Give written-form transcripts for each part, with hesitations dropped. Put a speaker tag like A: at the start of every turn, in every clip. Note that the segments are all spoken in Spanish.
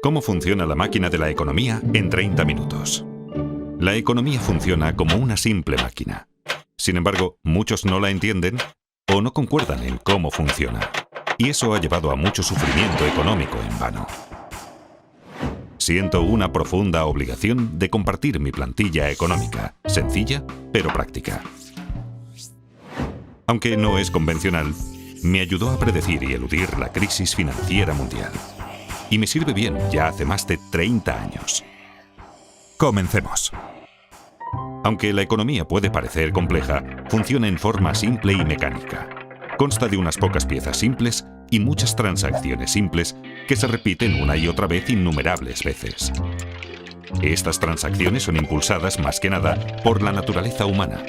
A: ¿Cómo funciona la máquina de la economía en 30 minutos? La economía funciona como una simple máquina. Sin embargo, muchos no la entienden o no concuerdan en cómo funciona. Y eso ha llevado a mucho sufrimiento económico en vano. Siento una profunda obligación de compartir mi plantilla económica, sencilla pero práctica. Aunque no es convencional, me ayudó a predecir y eludir la crisis financiera mundial. Y me sirve bien ya hace más de 30 años. Comencemos. Aunque la economía puede parecer compleja, funciona en forma simple y mecánica. Consta de unas pocas piezas simples y muchas transacciones simples que se repiten una y otra vez innumerables veces. Estas transacciones son impulsadas más que nada por la naturaleza humana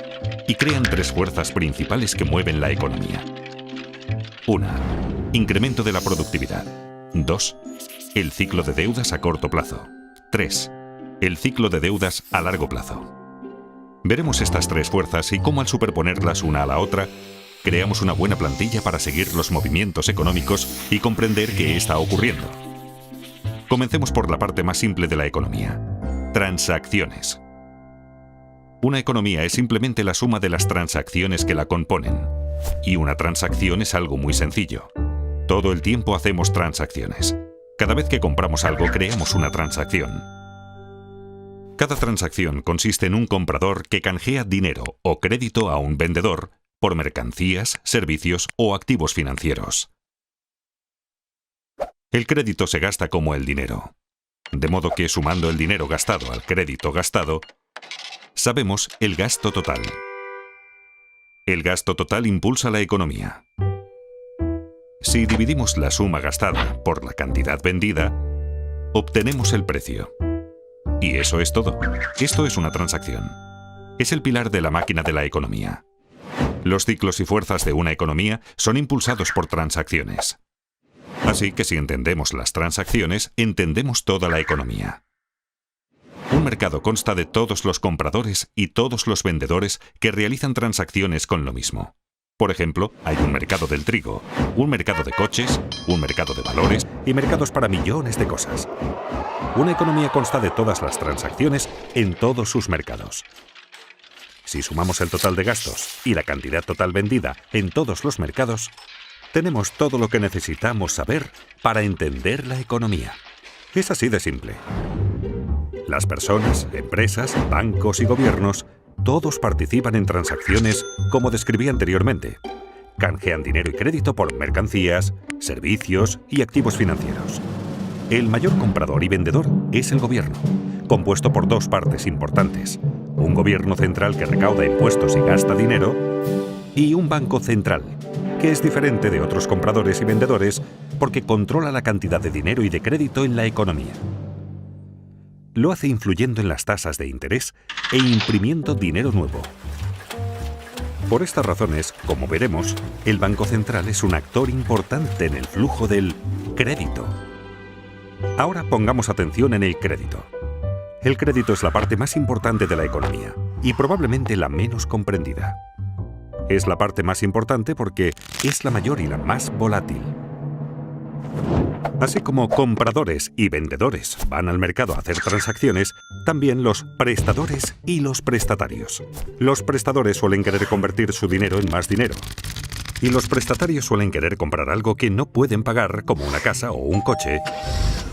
A: y crean tres fuerzas principales que mueven la economía. 1. Incremento de la productividad. 2. El ciclo de deudas a corto plazo. 3. El ciclo de deudas a largo plazo. Veremos estas tres fuerzas y cómo al superponerlas una a la otra, creamos una buena plantilla para seguir los movimientos económicos y comprender qué está ocurriendo. Comencemos por la parte más simple de la economía: transacciones. Una economía es simplemente la suma de las transacciones que la componen. Y una transacción es algo muy sencillo. Todo el tiempo hacemos transacciones. Cada vez que compramos algo, creamos una transacción. Cada transacción consiste en un comprador que canjea dinero o crédito a un vendedor por mercancías, servicios o activos financieros. El crédito se gasta como el dinero. De modo que sumando el dinero gastado al crédito gastado, sabemos el gasto total. El gasto total impulsa la economía. Si dividimos la suma gastada por la cantidad vendida, obtenemos el precio. Y eso es todo. Esto es una transacción. Es el pilar de la máquina de la economía. Los ciclos y fuerzas de una economía son impulsados por transacciones. Así que si entendemos las transacciones, entendemos toda la economía. Un mercado consta de todos los compradores y todos los vendedores que realizan transacciones con lo mismo. Por ejemplo, hay un mercado del trigo, un mercado de coches, un mercado de valores y mercados para millones de cosas. Una economía consta de todas las transacciones en todos sus mercados. Si sumamos el total de gastos y la cantidad total vendida en todos los mercados, tenemos todo lo que necesitamos saber para entender la economía. Es así de simple. Las personas, empresas, bancos y gobiernos, todos participan en transacciones como describí anteriormente. Canjean dinero y crédito por mercancías, servicios y activos financieros. El mayor comprador y vendedor es el gobierno, compuesto por dos partes importantes: un gobierno central que recauda impuestos y gasta dinero, y un banco central, que es diferente de otros compradores y vendedores porque controla la cantidad de dinero y de crédito en la economía. Lo hace influyendo en las tasas de interés e imprimiendo dinero nuevo. Por estas razones, como veremos, el Banco Central es un actor importante en el flujo del crédito. Ahora pongamos atención en el crédito. El crédito es la parte más importante de la economía y probablemente la menos comprendida. Es la parte más importante porque es la mayor y la más volátil. Así como compradores y vendedores van al mercado a hacer transacciones, también los prestadores y los prestatarios. Los prestadores suelen querer convertir su dinero en más dinero. Y los prestatarios suelen querer comprar algo que no pueden pagar, como una casa o un coche,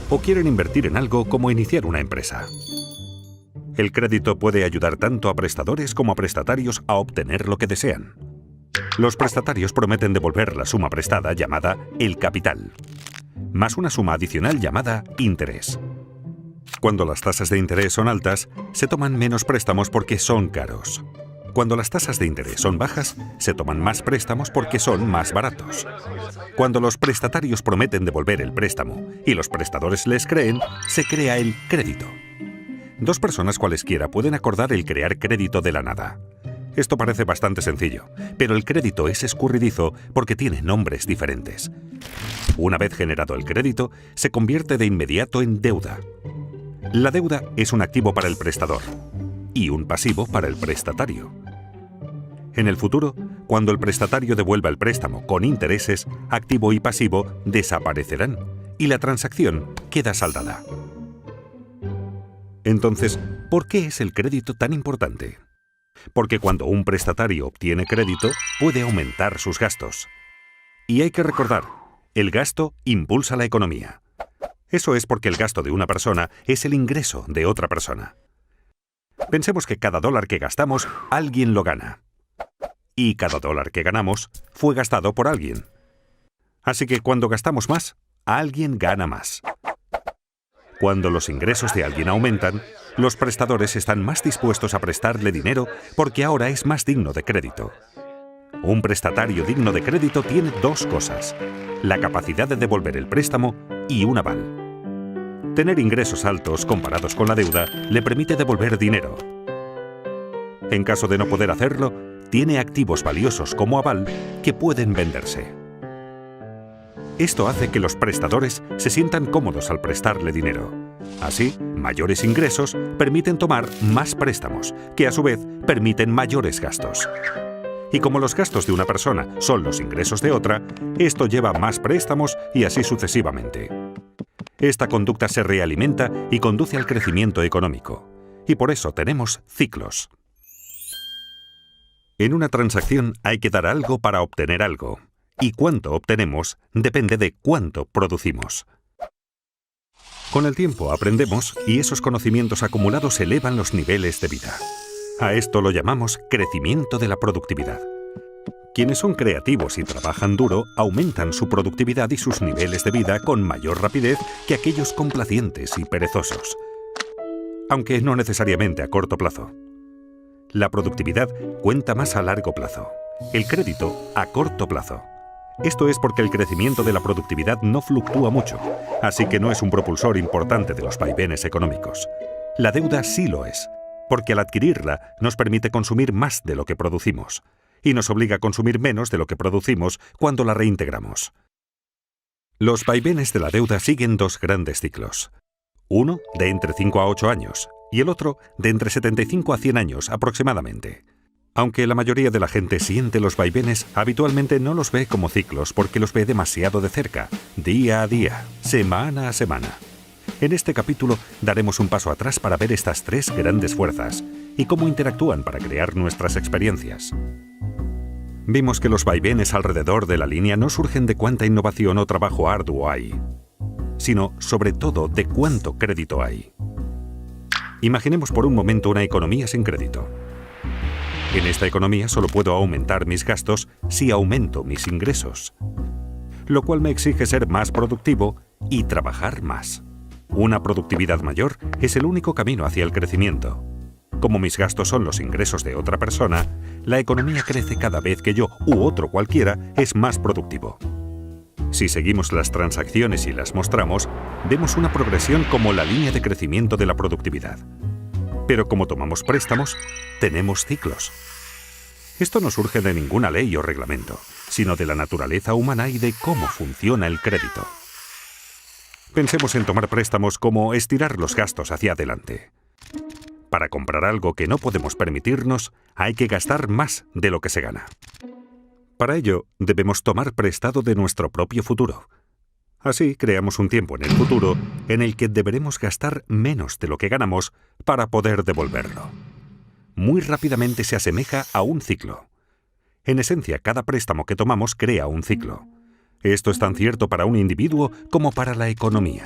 A: o quieren invertir en algo como iniciar una empresa. El crédito puede ayudar tanto a prestadores como a prestatarios a obtener lo que desean. Los prestatarios prometen devolver la suma prestada llamada el capital, más una suma adicional llamada interés. Cuando las tasas de interés son altas, se toman menos préstamos porque son caros. Cuando las tasas de interés son bajas, se toman más préstamos porque son más baratos. Cuando los prestatarios prometen devolver el préstamo y los prestadores les creen, se crea el crédito. Dos personas cualesquiera pueden acordar el crear crédito de la nada. Esto parece bastante sencillo, pero el crédito es escurridizo porque tiene nombres diferentes. Una vez generado el crédito, se convierte de inmediato en deuda. La deuda es un activo para el prestador y un pasivo para el prestatario. En el futuro, cuando el prestatario devuelva el préstamo con intereses, activo y pasivo desaparecerán y la transacción queda saldada. Entonces, ¿por qué es el crédito tan importante? Porque cuando un prestatario obtiene crédito, puede aumentar sus gastos. Y hay que recordar, el gasto impulsa la economía. Eso es porque el gasto de una persona es el ingreso de otra persona. Pensemos que cada dólar que gastamos, alguien lo gana. Y cada dólar que ganamos fue gastado por alguien. Así que cuando gastamos más, alguien gana más. Cuando los ingresos de alguien aumentan, los prestadores están más dispuestos a prestarle dinero porque ahora es más digno de crédito. Un prestatario digno de crédito tiene dos cosas: la capacidad de devolver el préstamo y un aval. Tener ingresos altos comparados con la deuda le permite devolver dinero. En caso de no poder hacerlo, tiene activos valiosos como aval que pueden venderse. Esto hace que los prestadores se sientan cómodos al prestarle dinero. Así, mayores ingresos permiten tomar más préstamos, que a su vez permiten mayores gastos. Y como los gastos de una persona son los ingresos de otra, esto lleva a más préstamos y así sucesivamente. Esta conducta se realimenta y conduce al crecimiento económico. Y por eso tenemos ciclos. En una transacción hay que dar algo para obtener algo. Y cuánto obtenemos depende de cuánto producimos. Con el tiempo aprendemos y esos conocimientos acumulados elevan los niveles de vida. A esto lo llamamos crecimiento de la productividad. Quienes son creativos y trabajan duro aumentan su productividad y sus niveles de vida con mayor rapidez que aquellos complacientes y perezosos. Aunque no necesariamente a corto plazo. La productividad cuenta más a largo plazo. El crédito a corto plazo. Esto es porque el crecimiento de la productividad no fluctúa mucho, así que no es un propulsor importante de los vaivenes económicos. La deuda sí lo es, porque al adquirirla nos permite consumir más de lo que producimos, y nos obliga a consumir menos de lo que producimos cuando la reintegramos. Los vaivenes de la deuda siguen dos grandes ciclos. Uno de entre 5 a 8 años, y el otro de entre 75 a 100 años aproximadamente. Aunque la mayoría de la gente siente los vaivenes, habitualmente no los ve como ciclos porque los ve demasiado de cerca, día a día, semana a semana. En este capítulo daremos un paso atrás para ver estas tres grandes fuerzas y cómo interactúan para crear nuestras experiencias. Vimos que los vaivenes alrededor de la línea no surgen de cuánta innovación o trabajo arduo hay, sino sobre todo de cuánto crédito hay. Imaginemos por un momento una economía sin crédito. En esta economía solo puedo aumentar mis gastos si aumento mis ingresos, lo cual me exige ser más productivo y trabajar más. Una productividad mayor es el único camino hacia el crecimiento. Como mis gastos son los ingresos de otra persona, la economía crece cada vez que yo u otro cualquiera es más productivo. Si seguimos las transacciones y las mostramos, vemos una progresión como la línea de crecimiento de la productividad. Pero como tomamos préstamos, tenemos ciclos. Esto no surge de ninguna ley o reglamento, sino de la naturaleza humana y de cómo funciona el crédito. Pensemos en tomar préstamos como estirar los gastos hacia adelante. Para comprar algo que no podemos permitirnos, hay que gastar más de lo que se gana. Para ello, debemos tomar prestado de nuestro propio futuro. Así creamos un tiempo en el futuro en el que deberemos gastar menos de lo que ganamos para poder devolverlo. Muy rápidamente se asemeja a un ciclo. En esencia, cada préstamo que tomamos crea un ciclo. Esto es tan cierto para un individuo como para la economía.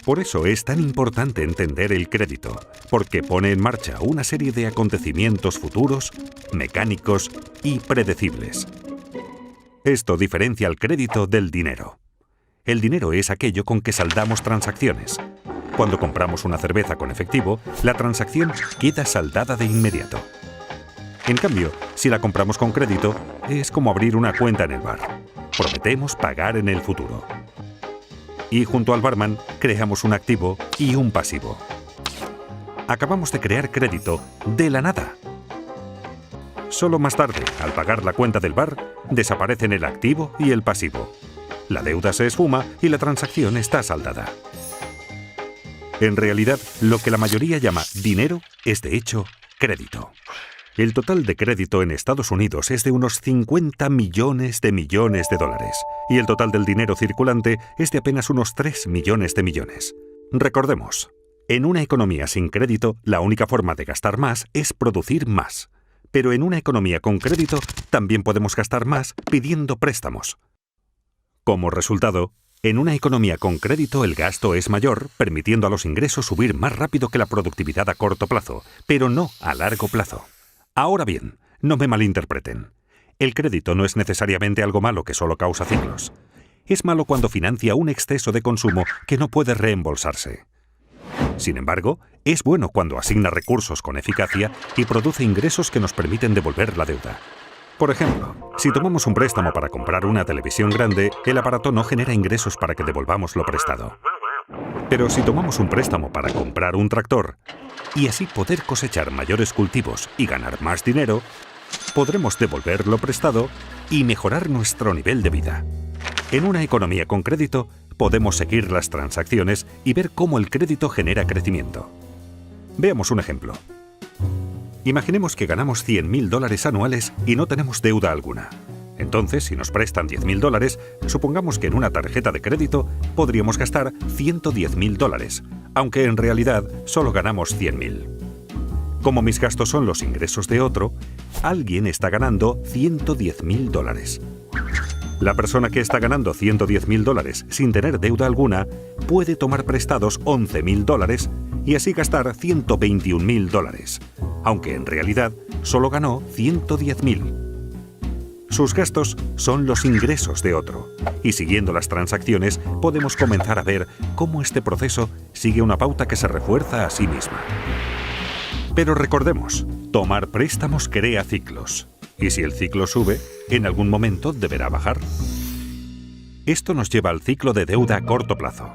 A: Por eso es tan importante entender el crédito, porque pone en marcha una serie de acontecimientos futuros, mecánicos y predecibles. Esto diferencia el crédito del dinero. El dinero es aquello con que saldamos transacciones. Cuando compramos una cerveza con efectivo, la transacción queda saldada de inmediato. En cambio, si la compramos con crédito, es como abrir una cuenta en el bar. Prometemos pagar en el futuro. Y junto al barman, creamos un activo y un pasivo. Acabamos de crear crédito de la nada. Solo más tarde, al pagar la cuenta del bar, desaparecen el activo y el pasivo. La deuda se esfuma y la transacción está saldada. En realidad, lo que la mayoría llama dinero es de hecho crédito. El total de crédito en Estados Unidos es de unos 50 millones de dólares, y el total del dinero circulante es de apenas unos 3 millones de millones. Recordemos, en una economía sin crédito, la única forma de gastar más es producir más. Pero en una economía con crédito, también podemos gastar más pidiendo préstamos. Como resultado, en una economía con crédito el gasto es mayor, permitiendo a los ingresos subir más rápido que la productividad a corto plazo, pero no a largo plazo. Ahora bien, no me malinterpreten. El crédito no es necesariamente algo malo que solo causa ciclos. Es malo cuando financia un exceso de consumo que no puede reembolsarse. Sin embargo, es bueno cuando asigna recursos con eficacia y produce ingresos que nos permiten devolver la deuda. Por ejemplo, si tomamos un préstamo para comprar una televisión grande, el aparato no genera ingresos para que devolvamos lo prestado. Pero si tomamos un préstamo para comprar un tractor, y así poder cosechar mayores cultivos y ganar más dinero, podremos devolver lo prestado y mejorar nuestro nivel de vida. En una economía con crédito, podemos seguir las transacciones y ver cómo el crédito genera crecimiento. Veamos un ejemplo. Imaginemos que ganamos $100.000 anuales y no tenemos deuda alguna. Entonces, si nos prestan $10.000, supongamos que en una tarjeta de crédito podríamos gastar $110.000, aunque en realidad solo ganamos $100.000. Como mis gastos son los ingresos de otro, alguien está ganando $110.000. La persona que está ganando $110.000 sin tener deuda alguna puede tomar prestados $11.000 y así gastar $121.000, aunque en realidad solo ganó $110.000. Sus gastos son los ingresos de otro, y siguiendo las transacciones podemos comenzar a ver cómo este proceso sigue una pauta que se refuerza a sí misma. Pero recordemos, tomar préstamos crea ciclos, y si el ciclo sube, en algún momento deberá bajar. Esto nos lleva al ciclo de deuda a corto plazo.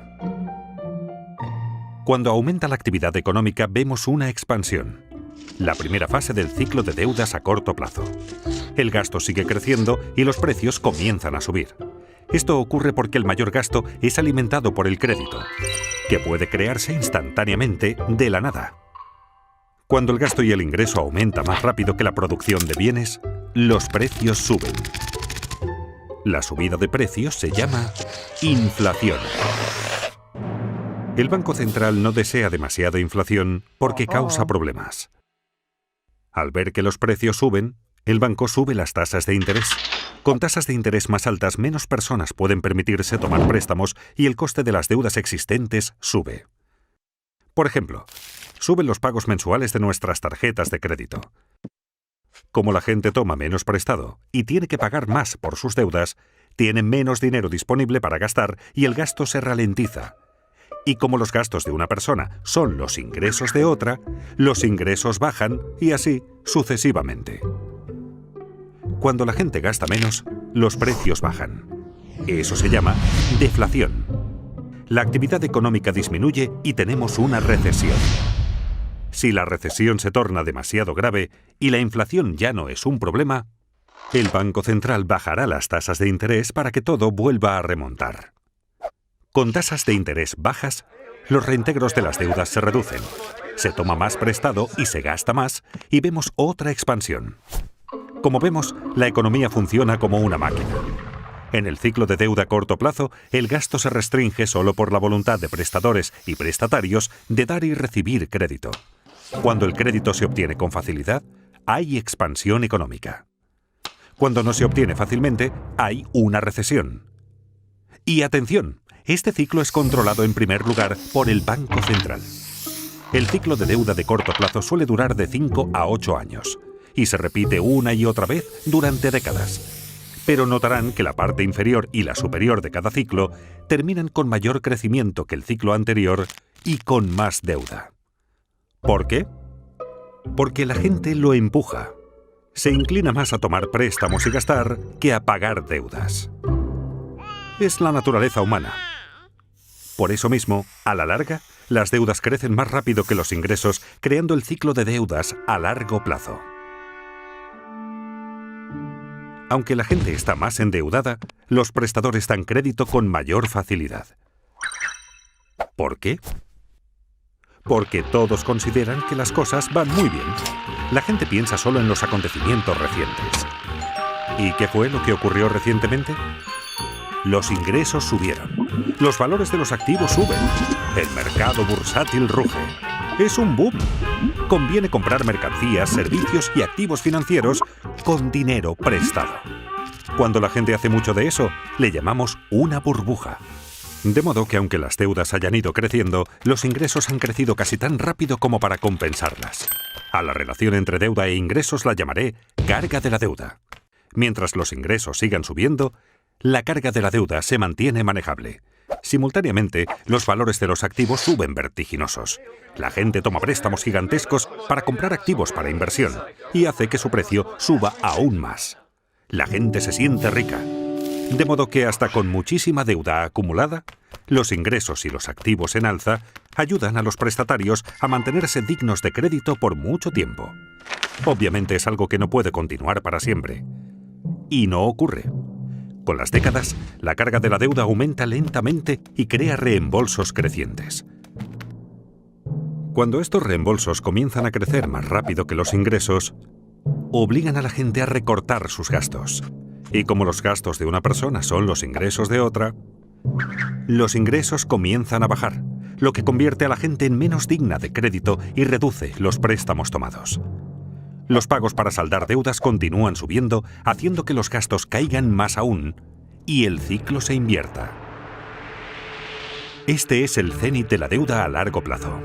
A: Cuando aumenta la actividad económica vemos una expansión, la primera fase del ciclo de deudas a corto plazo. El gasto sigue creciendo y los precios comienzan a subir. Esto ocurre porque el mayor gasto es alimentado por el crédito, que puede crearse instantáneamente de la nada. Cuando el gasto y el ingreso aumenta más rápido que la producción de bienes, los precios suben. La subida de precios se llama inflación. El Banco Central no desea demasiada inflación porque causa problemas. Al ver que los precios suben, el banco sube las tasas de interés. Con tasas de interés más altas, menos personas pueden permitirse tomar préstamos y el coste de las deudas existentes sube. Por ejemplo, suben los pagos mensuales de nuestras tarjetas de crédito. Como la gente toma menos prestado y tiene que pagar más por sus deudas, tienen menos dinero disponible para gastar y el gasto se ralentiza. Y como los gastos de una persona son los ingresos de otra, los ingresos bajan y así sucesivamente. Cuando la gente gasta menos, los precios bajan. Eso se llama deflación. La actividad económica disminuye y tenemos una recesión. Si la recesión se torna demasiado grave y la inflación ya no es un problema, el Banco Central bajará las tasas de interés para que todo vuelva a remontar. Con tasas de interés bajas, los reintegros de las deudas se reducen, se toma más prestado y se gasta más, y vemos otra expansión. Como vemos, la economía funciona como una máquina. En el ciclo de deuda a corto plazo, el gasto se restringe solo por la voluntad de prestadores y prestatarios de dar y recibir crédito. Cuando el crédito se obtiene con facilidad, hay expansión económica. Cuando no se obtiene fácilmente, hay una recesión. Y atención, este ciclo es controlado en primer lugar por el Banco Central. El ciclo de deuda de corto plazo suele durar de 5 a 8 años y se repite una y otra vez durante décadas. Pero notarán que la parte inferior y la superior de cada ciclo terminan con mayor crecimiento que el ciclo anterior y con más deuda. ¿Por qué? Porque la gente lo empuja. Se inclina más a tomar préstamos y gastar que a pagar deudas. Es la naturaleza humana. Por eso mismo, a la larga, las deudas crecen más rápido que los ingresos, creando el ciclo de deudas a largo plazo. Aunque la gente está más endeudada, los prestadores dan crédito con mayor facilidad. ¿Por qué? porque todos consideran que las cosas van muy bien. La gente piensa solo en los acontecimientos recientes. ¿Y qué fue lo que ocurrió recientemente? Los ingresos subieron. Los valores de los activos suben. El mercado bursátil ruge. Es un boom. Conviene comprar mercancías, servicios y activos financieros con dinero prestado. Cuando la gente hace mucho de eso, le llamamos una burbuja. De modo que aunque las deudas hayan ido creciendo, los ingresos han crecido casi tan rápido como para compensarlas. A la relación entre deuda e ingresos la llamaré carga de la deuda. Mientras los ingresos sigan subiendo, la carga de la deuda se mantiene manejable. Simultáneamente, los valores de los activos suben vertiginosos. La gente toma préstamos gigantescos para comprar activos para inversión y hace que su precio suba aún más. La gente se siente rica. De modo que hasta con muchísima deuda acumulada, los ingresos y los activos en alza ayudan a los prestatarios a mantenerse dignos de crédito por mucho tiempo. Obviamente es algo que no puede continuar para siempre. Y no ocurre. Con las décadas, la carga de la deuda aumenta lentamente y crea reembolsos crecientes. Cuando estos reembolsos comienzan a crecer más rápido que los ingresos, obligan a la gente a recortar sus gastos. Y como los gastos de una persona son los ingresos de otra, los ingresos comienzan a bajar, lo que convierte a la gente en menos digna de crédito y reduce los préstamos tomados. Los pagos para saldar deudas continúan subiendo, haciendo que los gastos caigan más aún y el ciclo se invierta. Este es el cenit de la deuda a largo plazo.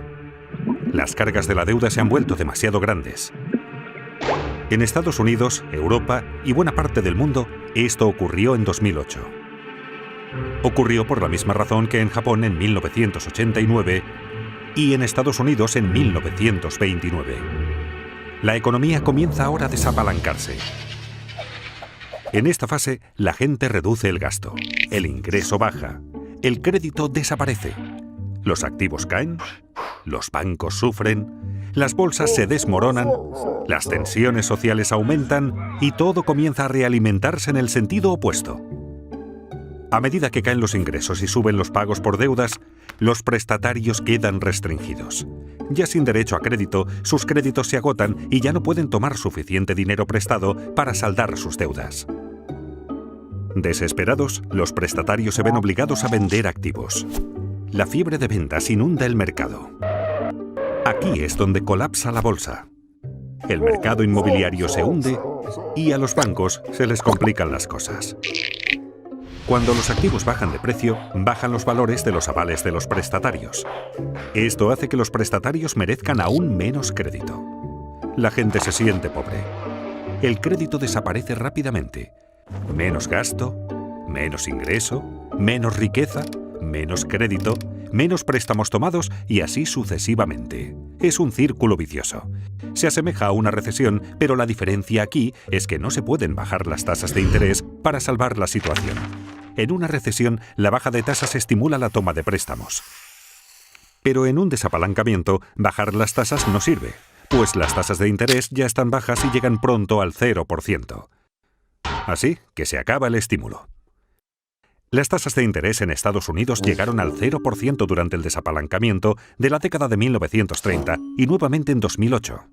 A: Las cargas de la deuda se han vuelto demasiado grandes. En Estados Unidos, Europa y buena parte del mundo, esto ocurrió en 2008. Ocurrió por la misma razón que en Japón en 1989 y en Estados Unidos en 1929. La economía comienza ahora a desapalancarse. En esta fase, la gente reduce el gasto, el ingreso baja, el crédito desaparece, los activos caen, los bancos sufren, las bolsas se desmoronan, las tensiones sociales aumentan y todo comienza a realimentarse en el sentido opuesto. A medida que caen los ingresos y suben los pagos por deudas, los prestatarios quedan restringidos. Ya sin derecho a crédito, sus créditos se agotan y ya no pueden tomar suficiente dinero prestado para saldar sus deudas. Desesperados, los prestatarios se ven obligados a vender activos. La fiebre de ventas inunda el mercado. Aquí es donde colapsa la bolsa. El mercado inmobiliario se hunde y a los bancos se les complican las cosas. Cuando los activos bajan de precio, bajan los valores de los avales de los prestatarios. Esto hace que los prestatarios merezcan aún menos crédito. La gente se siente pobre. El crédito desaparece rápidamente. Menos gasto, menos ingreso, menos riqueza, menos crédito, menos préstamos tomados y así sucesivamente. Es un círculo vicioso. Se asemeja a una recesión, pero la diferencia aquí es que no se pueden bajar las tasas de interés para salvar la situación. En una recesión, la baja de tasas estimula la toma de préstamos. Pero en un desapalancamiento, bajar las tasas no sirve, pues las tasas de interés ya están bajas y llegan pronto al 0%. Así que se acaba el estímulo. Las tasas de interés en Estados Unidos llegaron al 0% durante el desapalancamiento de la década de 1930 y nuevamente en 2008.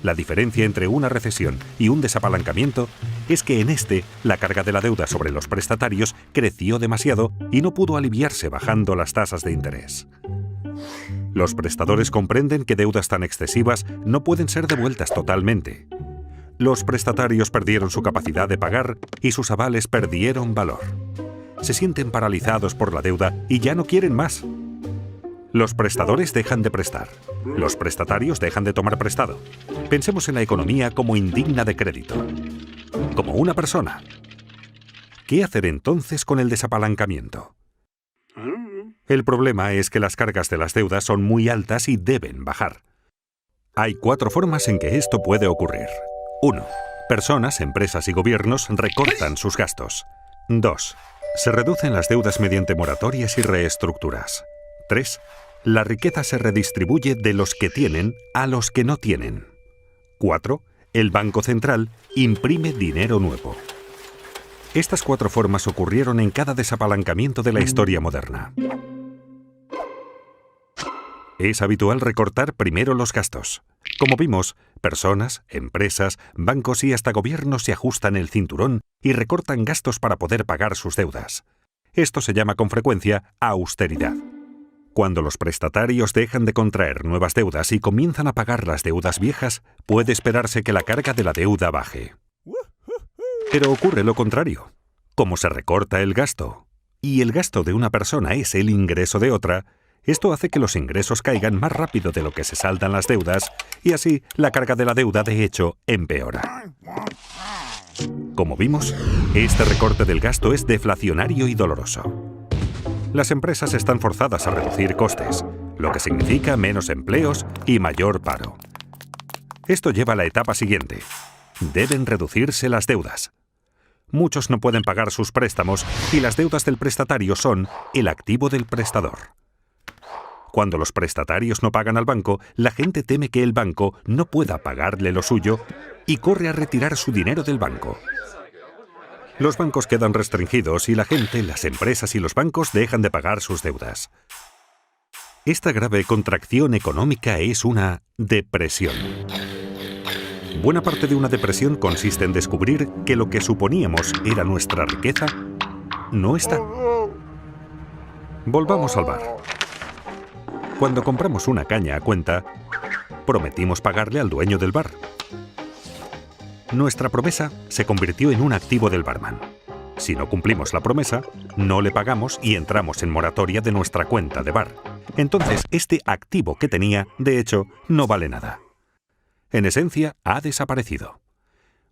A: La diferencia entre una recesión y un desapalancamiento es que en este, la carga de la deuda sobre los prestatarios creció demasiado y no pudo aliviarse bajando las tasas de interés. Los prestadores comprenden que deudas tan excesivas no pueden ser devueltas totalmente. Los prestatarios perdieron su capacidad de pagar y sus avales perdieron valor. Se sienten paralizados por la deuda y ya no quieren más. Los prestadores dejan de prestar. Los prestatarios dejan de tomar prestado. Pensemos en la economía como indigna de crédito. Como una persona. ¿Qué hacer entonces con el desapalancamiento? El problema es que las cargas de las deudas son muy altas y deben bajar. Hay 4 formas en que esto puede ocurrir. 1. Personas, empresas y gobiernos recortan sus gastos. 2. Se reducen las deudas mediante moratorias y reestructuras. 3. La riqueza se redistribuye de los que tienen a los que no tienen. 4. El Banco Central imprime dinero nuevo. Estas 4 formas ocurrieron en cada desapalancamiento de la historia moderna. Es habitual recortar primero los gastos. Como vimos, personas, empresas, bancos y hasta gobiernos se ajustan el cinturón y recortan gastos para poder pagar sus deudas. Esto se llama con frecuencia austeridad. Cuando los prestatarios dejan de contraer nuevas deudas y comienzan a pagar las deudas viejas, puede esperarse que la carga de la deuda baje. Pero ocurre lo contrario. Como se recorta el gasto, y el gasto de una persona es el ingreso de otra, esto hace que los ingresos caigan más rápido de lo que se saldan las deudas, y así la carga de la deuda de hecho empeora. Como vimos, este recorte del gasto es deflacionario y doloroso. Las empresas están forzadas a reducir costes, lo que significa menos empleos y mayor paro. Esto lleva a la etapa siguiente. Deben reducirse las deudas. Muchos no pueden pagar sus préstamos y las deudas del prestatario son el activo del prestador. Cuando los prestatarios no pagan al banco, la gente teme que el banco no pueda pagarle lo suyo y corre a retirar su dinero del banco. Los bancos quedan restringidos y la gente, las empresas y los bancos dejan de pagar sus deudas. Esta grave contracción económica es una depresión. Buena parte de una depresión consiste en descubrir que lo que suponíamos era nuestra riqueza no está. Volvamos al bar. Cuando compramos una caña a cuenta, prometimos pagarle al dueño del bar. Nuestra promesa se convirtió en un activo del barman. Si no cumplimos la promesa, no le pagamos y entramos en moratoria de nuestra cuenta de bar. Entonces, este activo que tenía, de hecho, no vale nada. En esencia, ha desaparecido.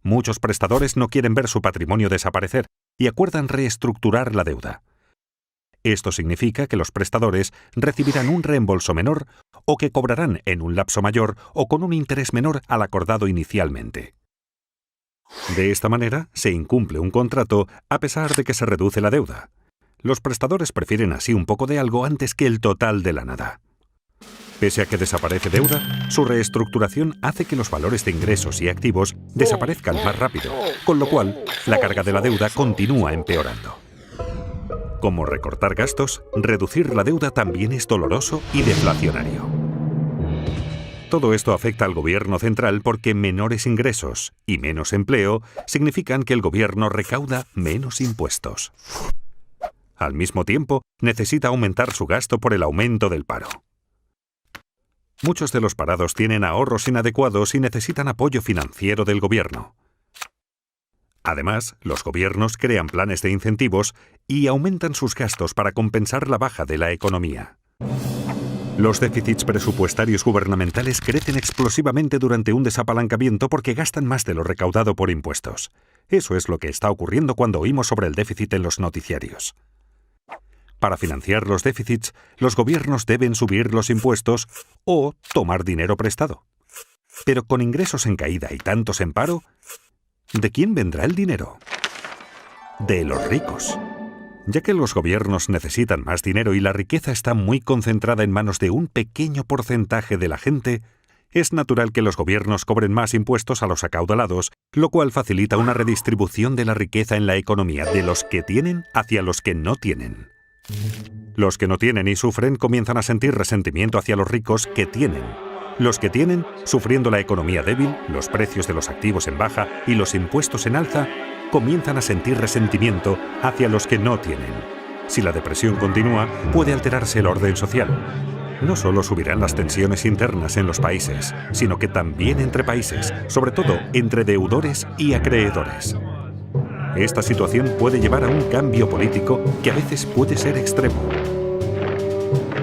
A: Muchos prestadores no quieren ver su patrimonio desaparecer y acuerdan reestructurar la deuda. Esto significa que los prestadores recibirán un reembolso menor o que cobrarán en un lapso mayor o con un interés menor al acordado inicialmente. De esta manera, se incumple un contrato a pesar de que se reduce la deuda. Los prestadores prefieren así un poco de algo antes que el total de la nada. Pese a que desaparece deuda, su reestructuración hace que los valores de ingresos y activos desaparezcan más rápido, con lo cual la carga de la deuda continúa empeorando. Como recortar gastos, reducir la deuda también es doloroso y deflacionario. Todo esto afecta al gobierno central porque menores ingresos y menos empleo significan que el gobierno recauda menos impuestos. Al mismo tiempo, necesita aumentar su gasto por el aumento del paro. Muchos de los parados tienen ahorros inadecuados y necesitan apoyo financiero del gobierno. Además, los gobiernos crean planes de incentivos y aumentan sus gastos para compensar la baja de la economía. Los déficits presupuestarios gubernamentales crecen explosivamente durante un desapalancamiento porque gastan más de lo recaudado por impuestos. Eso es lo que está ocurriendo cuando oímos sobre el déficit en los noticiarios. Para financiar los déficits, los gobiernos deben subir los impuestos o tomar dinero prestado. Pero con ingresos en caída y tantos en paro, ¿de quién vendrá el dinero? De los ricos. Ya que los gobiernos necesitan más dinero y la riqueza está muy concentrada en manos de un pequeño porcentaje de la gente, es natural que los gobiernos cobren más impuestos a los acaudalados, lo cual facilita una redistribución de la riqueza en la economía de los que tienen hacia los que no tienen. Los que no tienen y sufren comienzan a sentir resentimiento hacia los ricos que tienen. Los que tienen, sufriendo la economía débil, los precios de los activos en baja y los impuestos en alza, comienzan a sentir resentimiento hacia los que no tienen. Si la depresión continúa, puede alterarse el orden social. No solo subirán las tensiones internas en los países, sino que también entre países, sobre todo entre deudores y acreedores. Esta situación puede llevar a un cambio político que a veces puede ser extremo.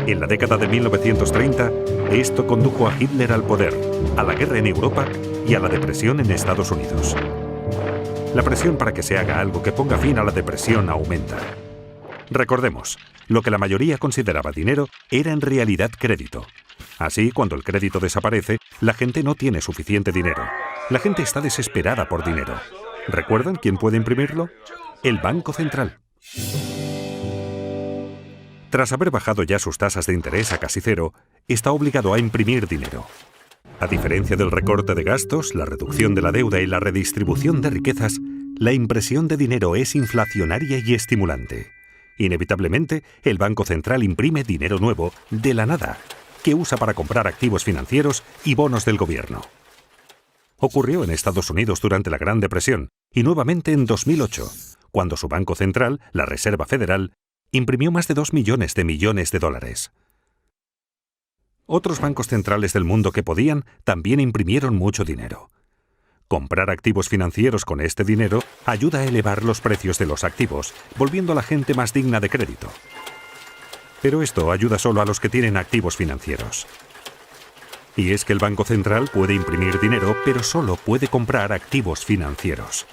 A: En la década de 1930, esto condujo a Hitler al poder, a la guerra en Europa y a la depresión en Estados Unidos. La presión para que se haga algo que ponga fin a la depresión aumenta. Recordemos, lo que la mayoría consideraba dinero era en realidad crédito. Así, cuando el crédito desaparece, la gente no tiene suficiente dinero. La gente está desesperada por dinero. ¿Recuerdan quién puede imprimirlo? El Banco Central. Tras haber bajado ya sus tasas de interés a casi cero, está obligado a imprimir dinero. A diferencia del recorte de gastos, la reducción de la deuda y la redistribución de riquezas, la impresión de dinero es inflacionaria y estimulante. Inevitablemente, el Banco Central imprime dinero nuevo de la nada, que usa para comprar activos financieros y bonos del gobierno. Ocurrió en Estados Unidos durante la Gran Depresión y nuevamente en 2008, cuando su Banco Central, la Reserva Federal, imprimió más de 2 millones de dólares. Otros bancos centrales del mundo que podían también imprimieron mucho dinero. Comprar activos financieros con este dinero ayuda a elevar los precios de los activos, volviendo a la gente más digna de crédito. Pero esto ayuda solo a los que tienen activos financieros. Y es que el Banco Central puede imprimir dinero, pero solo puede comprar activos financieros.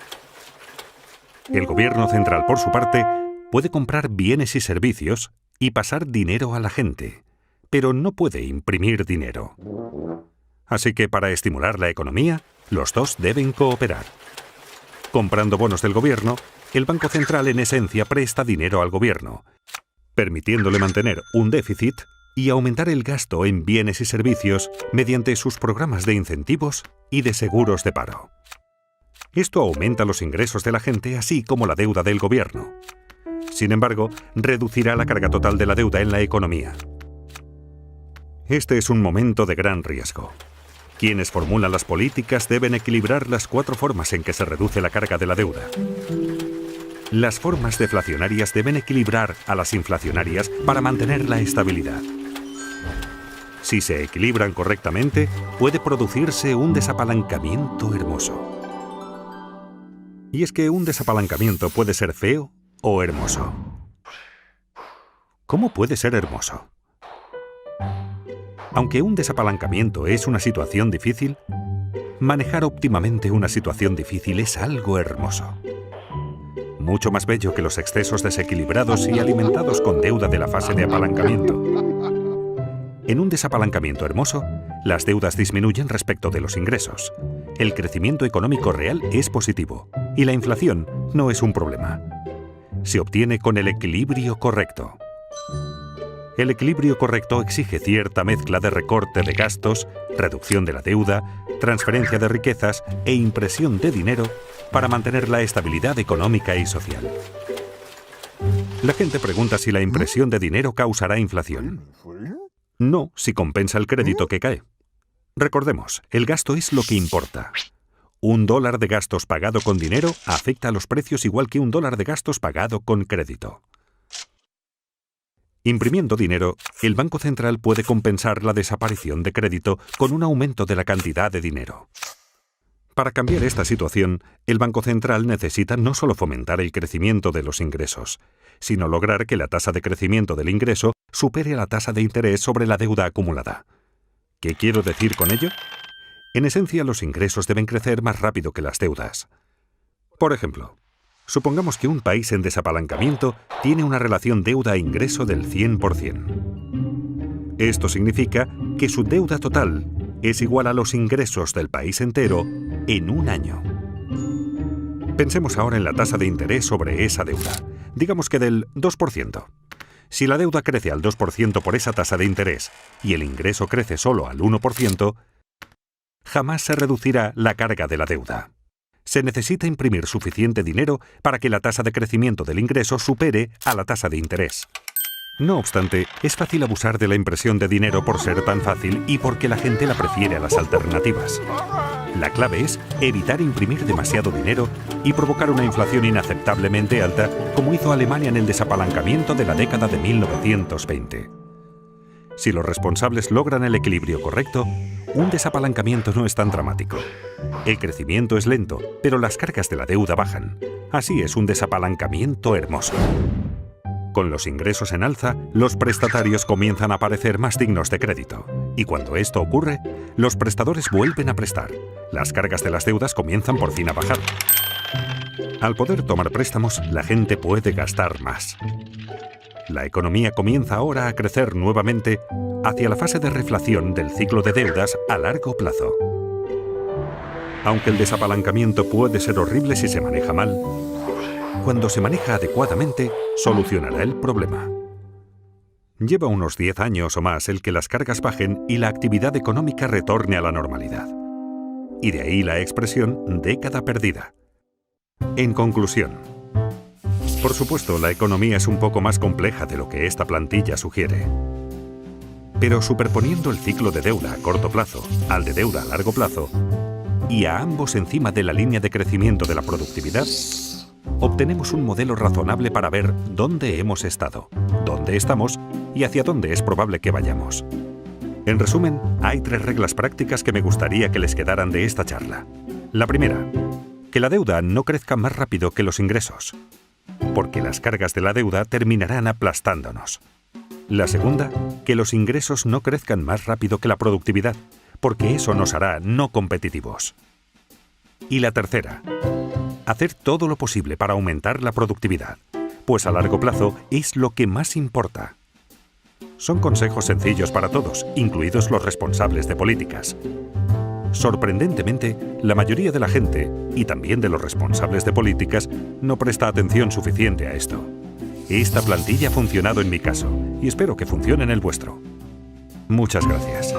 A: El Gobierno Central, por su parte, puede comprar bienes y servicios y pasar dinero a la gente, pero no puede imprimir dinero. Así que para estimular la economía, los dos deben cooperar. Comprando bonos del gobierno, el Banco Central en esencia presta dinero al gobierno, permitiéndole mantener un déficit y aumentar el gasto en bienes y servicios mediante sus programas de incentivos y de seguros de paro. Esto aumenta los ingresos de la gente, así como la deuda del gobierno. Sin embargo, reducirá la carga total de la deuda en la economía. Este es un momento de gran riesgo. Quienes formulan las políticas deben equilibrar las 4 formas en que se reduce la carga de la deuda. Las formas deflacionarias deben equilibrar a las inflacionarias para mantener la estabilidad. Si se equilibran correctamente, puede producirse un desapalancamiento hermoso. Y es que un desapalancamiento puede ser feo o hermoso. ¿Cómo puede ser hermoso? Aunque un desapalancamiento es una situación difícil, manejar óptimamente una situación difícil es algo hermoso. Mucho más bello que los excesos desequilibrados y alimentados con deuda de la fase de apalancamiento. En un desapalancamiento hermoso, las deudas disminuyen respecto de los ingresos. El crecimiento económico real es positivo y la inflación no es un problema. Se obtiene con el equilibrio correcto. El equilibrio correcto exige cierta mezcla de recorte de gastos, reducción de la deuda, transferencia de riquezas e impresión de dinero para mantener la estabilidad económica y social. La gente pregunta si la impresión de dinero causará inflación. No, si compensa el crédito que cae. Recordemos, el gasto es lo que importa. $1 de gastos pagado con dinero afecta a los precios igual que $1 de gastos pagado con crédito. Imprimiendo dinero, el Banco Central puede compensar la desaparición de crédito con un aumento de la cantidad de dinero. Para cambiar esta situación, el Banco Central necesita no solo fomentar el crecimiento de los ingresos, sino lograr que la tasa de crecimiento del ingreso supere a la tasa de interés sobre la deuda acumulada. ¿Qué quiero decir con ello? En esencia, los ingresos deben crecer más rápido que las deudas. Por ejemplo, supongamos que un país en desapalancamiento tiene una relación deuda-ingreso del 100%. Esto significa que su deuda total es igual a los ingresos del país entero en un año. Pensemos ahora en la tasa de interés sobre esa deuda, digamos que del 2%. Si la deuda crece al 2% por esa tasa de interés y el ingreso crece solo al 1%, jamás se reducirá la carga de la deuda. Se necesita imprimir suficiente dinero para que la tasa de crecimiento del ingreso supere a la tasa de interés. No obstante, es fácil abusar de la impresión de dinero por ser tan fácil y porque la gente la prefiere a las alternativas. La clave es evitar imprimir demasiado dinero y provocar una inflación inaceptablemente alta, como hizo Alemania en el desapalancamiento de la década de 1920. Si los responsables logran el equilibrio correcto, un desapalancamiento no es tan dramático. El crecimiento es lento, pero las cargas de la deuda bajan. Así es un desapalancamiento hermoso. Con los ingresos en alza, los prestatarios comienzan a parecer más dignos de crédito. Y cuando esto ocurre, los prestadores vuelven a prestar. Las cargas de las deudas comienzan por fin a bajar. Al poder tomar préstamos, la gente puede gastar más. La economía comienza ahora a crecer nuevamente hacia la fase de reflación del ciclo de deudas a largo plazo. Aunque el desapalancamiento puede ser horrible si se maneja mal, cuando se maneja adecuadamente, solucionará el problema. Lleva unos 10 años o más el que las cargas bajen y la actividad económica retorne a la normalidad. Y de ahí la expresión década perdida. En conclusión, por supuesto, la economía es un poco más compleja de lo que esta plantilla sugiere. Pero superponiendo el ciclo de deuda a corto plazo al de deuda a largo plazo, y a ambos encima de la línea de crecimiento de la productividad, obtenemos un modelo razonable para ver dónde hemos estado, dónde estamos y hacia dónde es probable que vayamos. En resumen, hay 3 reglas prácticas que me gustaría que les quedaran de esta charla. La primera, que la deuda no crezca más rápido que los ingresos, porque las cargas de la deuda terminarán aplastándonos. La segunda, que los ingresos no crezcan más rápido que la productividad, porque eso nos hará no competitivos. Y la tercera, hacer todo lo posible para aumentar la productividad, pues a largo plazo es lo que más importa. Son consejos sencillos para todos, incluidos los responsables de políticas. Sorprendentemente, la mayoría de la gente, y también de los responsables de políticas, no presta atención suficiente a esto. Esta plantilla ha funcionado en mi caso, y espero que funcione en el vuestro. Muchas gracias.